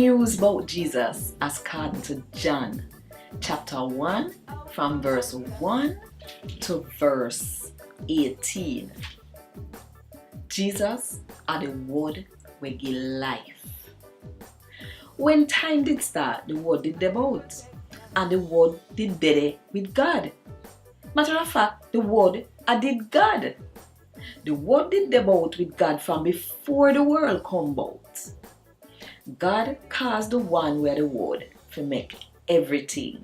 news about Jesus according to John chapter 1 from verse 1 to verse 18. Jesus are the word we give life. When time did start, the word did about, and the word did better with God. Matter of fact, the word I did God. The word did about with God from before the world come about. God caused the one where the word to make everything.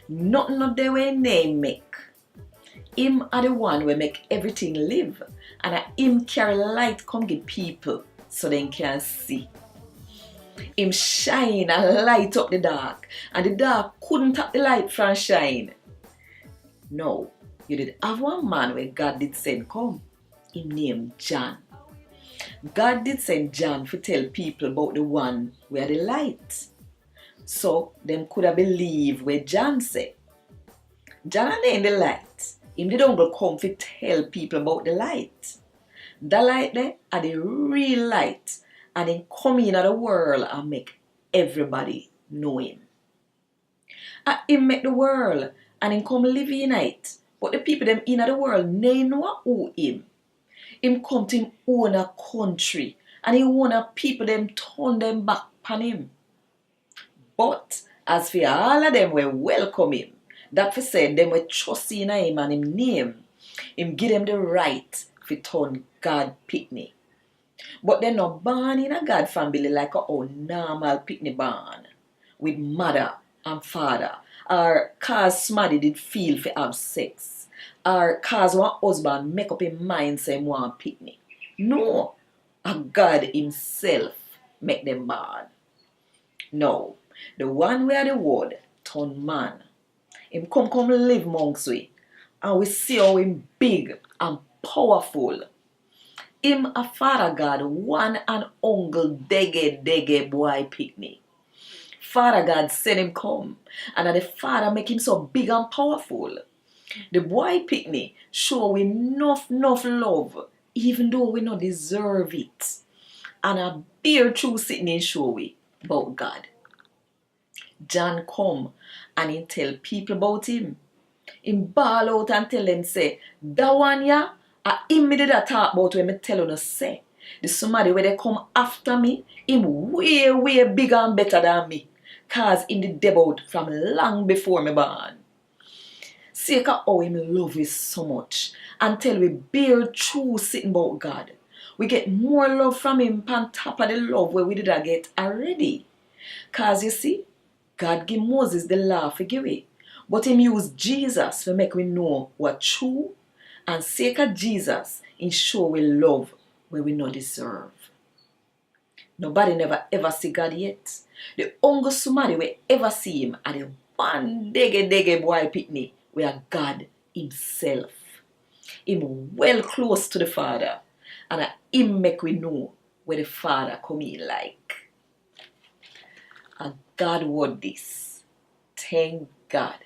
Nothing of the way name make. Him are the one where make everything live, and him carry light come give people so they can see. Him shine and light up the dark, and the dark couldn't tap the light from shine. No, you did have one man where God did send come. Him named John. God did send John to tell people about the one where the light. So them could have believed what John said. John ain't the light. Him did only come to tell people about the light. The light there are the real light, and then come into the world and make everybody know him. And him make the world and then come live in it. But the people them in the world they know who him. Him come to him own a country, and he own a people them turn them back upon him. But as for all of them we welcome him, that for said them we trust in him and him name, him give them the right to turn God picnic. But they're not born in a God family like a normal picnic born with mother and father, or cause somebody did feel for have sex, or cause one husband make up his mind say want picnic. No, a God himself make them born. No, the one where the word turn man, him come live amongst we, and we see how him big and powerful. Him a Father God, one and uncle dege boy picnic. Father God send him come, and the Father make him so big and powerful. The boy picnic show we enough love, even though we not deserve it. And a bare true sitting in show we about God. John come and he tell people about him. Him ball out and tell them say, that one ya, him me did a talk about when me tell you say. The somebody where they come after me, him way bigger and better than me. Cause him did debut from long before me born. Sake of how him love us so much, until we bear true sitting about God. We get more love from him on top of the love where we did get already. Cause you see, God give Moses the law for give it, but him use Jesus to make we know what true, and sake of Jesus, in show we love where we not deserve. Nobody never ever see God yet. The only somebody we ever see him are the one dege boy picnic where God himself. Him well close to the Father, and him make we know where the Father come in like. And Gad Wod Dis. Thank God.